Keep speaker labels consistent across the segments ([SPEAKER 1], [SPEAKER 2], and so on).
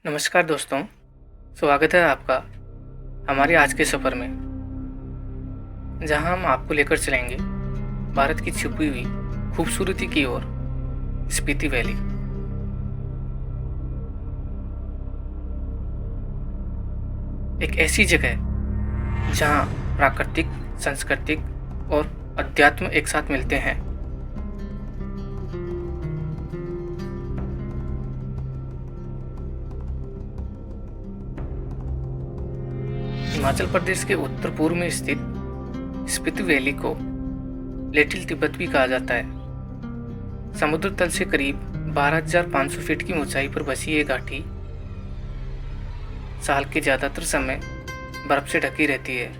[SPEAKER 1] नमस्कार दोस्तों, स्वागत है आपका हमारे आज के सफ़र में, जहां हम आपको लेकर चलेंगे भारत की छुपी हुई खूबसूरती की ओर, स्पीति वैली। एक ऐसी जगह जहां प्राकृतिक, सांस्कृतिक और अध्यात्म एक साथ मिलते हैं। हिमाचल प्रदेश के उत्तर पूर्व में स्थित स्पीति वैली को लिटिल तिब्बत भी कहा जाता है। समुद्र तल से करीब 12,500 फीट की ऊंचाई पर बसी ये घाटी साल के ज्यादातर समय बर्फ से ढकी रहती है।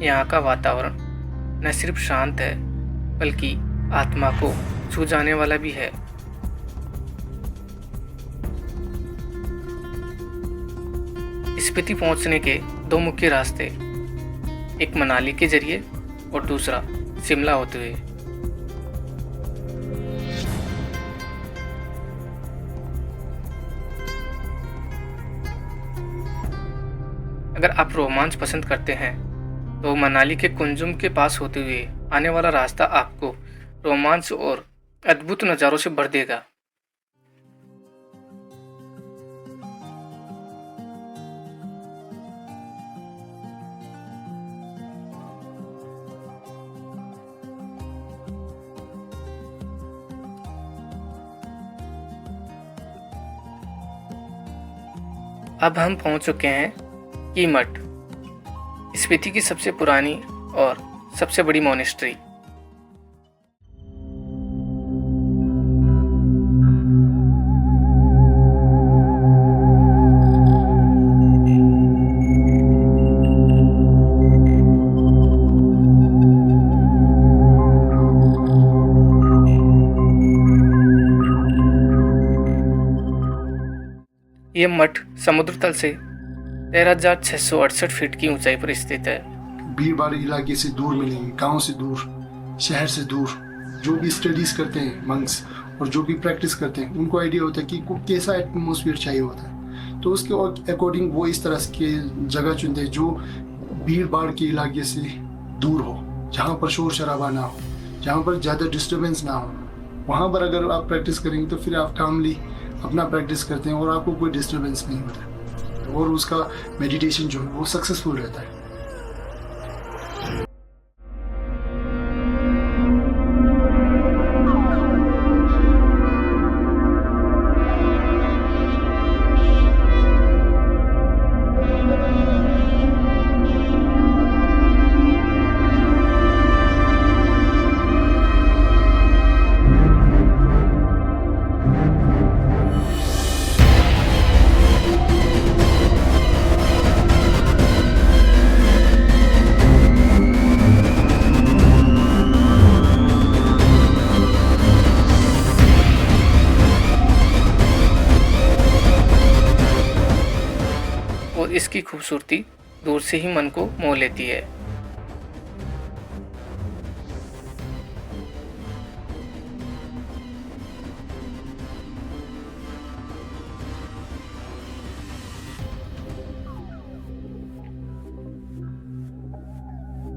[SPEAKER 1] यहाँ का वातावरण न सिर्फ शांत है, बल्कि आत्मा को छू जाने वाला भी है। स्पीति पहुंचने के दो मुख्य रास्ते, एक मनाली के जरिए और दूसरा शिमला होते हुए। अगर आप रोमांच पसंद करते हैं तो मनाली के कुंजुम के पास होते हुए आने वाला रास्ता आपको रोमांच और अद्भुत नज़ारों से भर देगा। अब हम पहुंच चुके हैं कीमठ, स्पीति की सबसे पुरानी और सबसे बड़ी मोनेस्ट्री। यह मठ समुद्र तल से 13,668 फीट की ऊंचाई पर स्थित है।
[SPEAKER 2] भीड़ भाड़ इलाके से दूर मिलेंगे, गांव से दूर, शहर से दूर। जो भी स्टडीज करते हैं मंक्स और जो भी प्रैक्टिस करते हैं, उनको आइडिया होता है कि कैसा एटमोसफियर चाहिए होता है, तो उसके अकॉर्डिंग वो इस तरह के जगह चुनते हैं जो भीड़ भाड़ के इलाके से दूर हो, जहाँ पर शोर शराबा ना हो, जहाँ पर ज़्यादा डिस्टर्बेंस ना हो। वहाँ पर अगर आप प्रैक्टिस करेंगे तो फिर आप कामली अपना प्रैक्टिस करते हैं और आपको कोई डिस्टर्बेंस नहीं होता और उसका मेडिटेशन जो है वो सक्सेसफुल रहता है।
[SPEAKER 1] और इसकी खूबसूरती दूर से ही मन को मोह लेती है।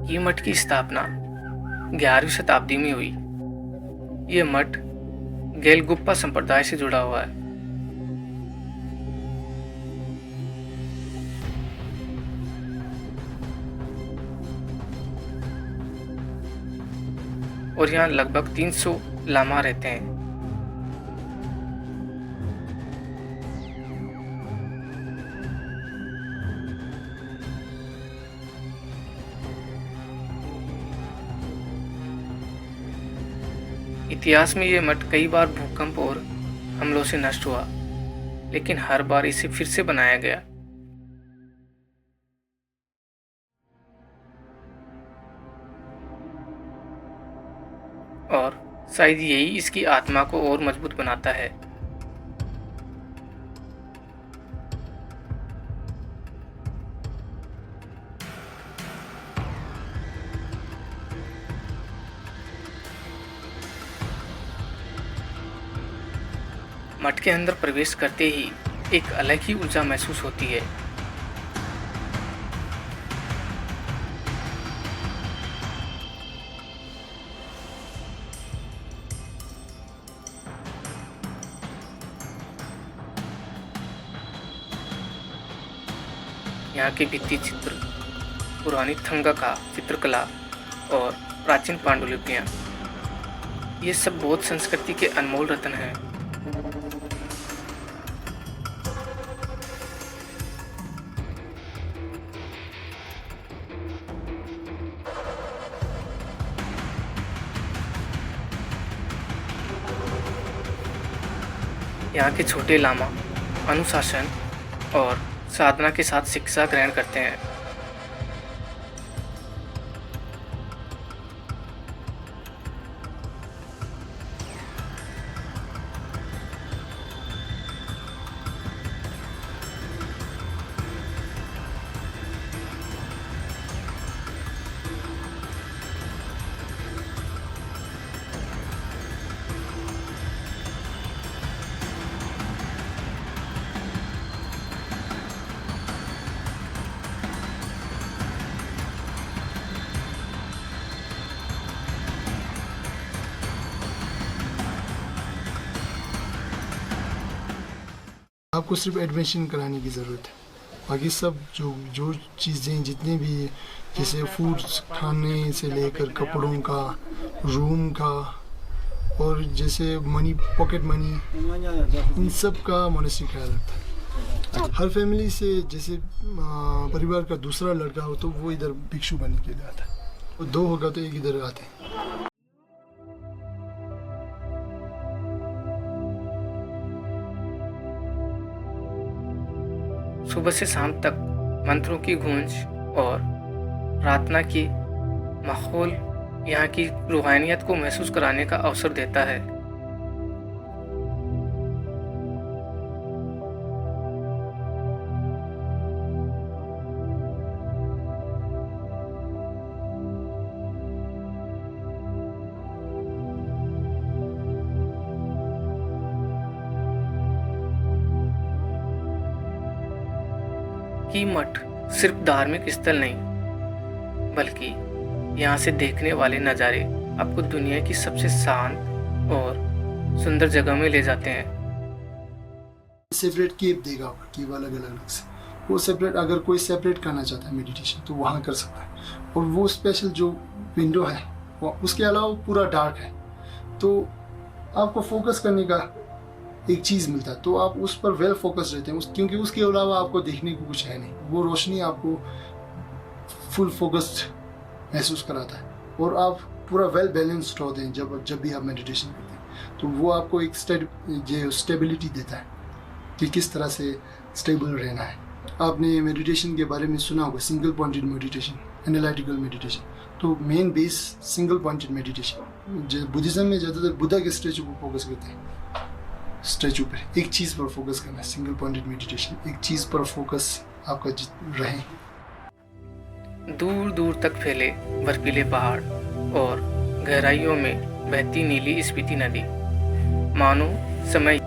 [SPEAKER 1] ये मठ की स्थापना 11वीं शताब्दी में हुई। ये मठ गेलगुप्पा संप्रदाय से जुड़ा हुआ है। और यहाँ लगभग 300 लामा रहते हैं। इतिहास में यह मठ कई बार भूकंप और हमलों से नष्ट हुआ, लेकिन हर बार इसे फिर से बनाया गया। और शायद यही इसकी आत्मा को और मजबूत बनाता है। मठ के अंदर प्रवेश करते ही एक अलग ही ऊर्जा महसूस होती है। यहाँ के भित्ति चित्र, पुरानी थंगा का चित्रकला और प्राचीन पांडुलिपियाँ, ये सब बौद्ध संस्कृति के अनमोल रत्न हैं। यहाँ के छोटे लामा अनुशासन और साधना के साथ शिक्षा ग्रहण करते हैं।
[SPEAKER 2] आपको सिर्फ एडमिशन कराने की ज़रूरत है। बाकी सब जो चीज़ें जितनी भी, जैसे फूड्स खाने से लेकर कपड़ों का, रूम का, और जैसे मनी, पॉकेट मनी, इन सब का मोनेस्ट्री ख्याल रखता है। हर फैमिली से जैसे परिवार का दूसरा लड़का हो तो वो इधर भिक्षु बनने के लिए आता है, और दो होगा तो एक इधर आते हैं।
[SPEAKER 1] सुबह से शाम तक मंत्रों की गूंज और प्रार्थना की माहौल यहाँ की रूहानियत को महसूस कराने का अवसर देता है। की मठ सिर्फ धार्मिक स्थल नहीं, बल्कि यहाँ से देखने वाले नज़ारे आपको दुनिया की सबसे शांत और सुंदर जगह में ले जाते हैं।
[SPEAKER 2] सेपरेट केप देगा केप अलग अलग से, वो सेपरेट, अगर कोई सेपरेट करना चाहता है मेडिटेशन तो वहाँ कर सकता है। और वो स्पेशल जो विंडो है वो उसके अलावा पूरा डार्क है, तो आपको फोकस करने का एक चीज़ मिलता है, तो आप उस पर वेल फोकस रहते हैं, क्योंकि उसके अलावा आपको देखने को कुछ है नहीं। वो रोशनी आपको फुल फोकस्ड महसूस कराता है और आप पूरा वेल बैलेंस्ड होते हैं जब भी आप मेडिटेशन करते हैं। तो वो आपको एक स्टेबिलिटी देता है कि किस तरह से स्टेबल रहना है। आपने मेडिटेशन के बारे में सुना होगा, single pointed meditation, analytical meditation. तो main base single pointed meditation. Buddhism में ज़्यादातर बुद्धा के स्टैचू पर फोकस करते हैं, स्टैचू पर एक चीज़ पर फोकस करना है। सिंगल पॉइंटेड मेडिटेशन, एक चीज़ पर फोकस आपका रहे।
[SPEAKER 1] दूर दूर तक फैले बर्फीले पहाड़ और गहराइयों में बहती नीली स्पीति नदी, मानो समय।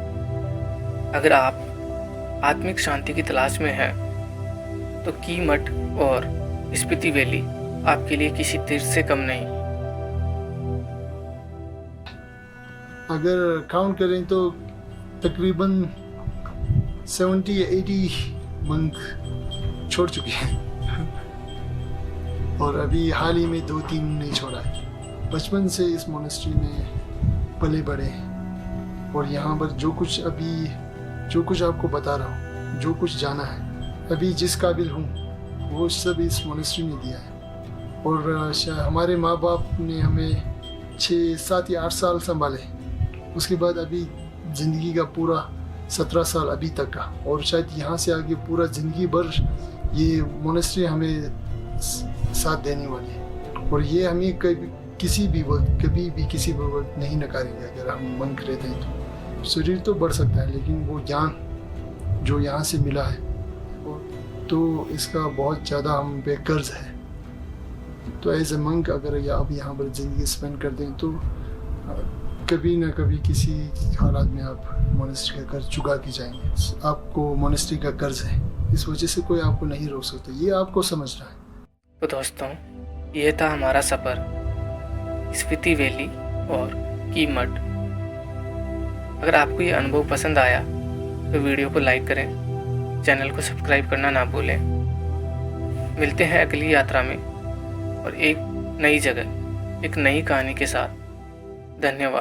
[SPEAKER 1] अगर आप आत्मिक शांति की तलाश में हैं, तो की मठ और स्पीति वैली आपके लिए किसी तीर्थ से कम नहीं।
[SPEAKER 2] अगर काउंट करें तो तकरीबन 70 या 80 मंक छोड़ चुके हैं और अभी हाल ही में 2-3 ने छोड़ा है। बचपन से इस मोनेस्ट्री में पले बड़े हैं और यहाँ पर जो कुछ आपको बता रहा हूँ, जो कुछ जाना है, अभी जिस काबिल हूँ वो सब इस मोनेस्ट्री ने दिया है। और हमारे माँ बाप ने हमें 6, 7 या 8 साल संभाले, उसके बाद अभी ज़िंदगी का पूरा 17 साल अभी तक का, और शायद यहाँ से आगे पूरा ज़िंदगी भर ये मोनेस्ट्री हमें साथ देने वाली है। और ये हमें किसी भी वक्त नहीं नकारेंगे। अगर हम मन रहते हैं तो शरीर तो बढ़ सकता है, लेकिन वो ज्ञान जो यहाँ से मिला है तो इसका बहुत ज़्यादा हम पे कर्ज है। तो एज ए मंक अगर आप यहाँ पर ज़िंदगी स्पेंड करते हैं तो कभी ना कभी किसी हालात में आप मोनेस्ट्री का कर्ज चुका के जाएंगे। आपको मोनेस्ट्री का कर्ज है, इस वजह से कोई आपको नहीं रोक सकता, ये आपको समझना है।
[SPEAKER 1] तो दोस्तों, ये था हमारा सफ़र स्पीति वैली और कीमठ। अगर आपको ये अनुभव पसंद आया तो वीडियो को लाइक करें, चैनल को सब्सक्राइब करना ना भूलें। मिलते हैं अगली यात्रा में और एक नई जगह, एक नई कहानी के साथ। धन्यवाद।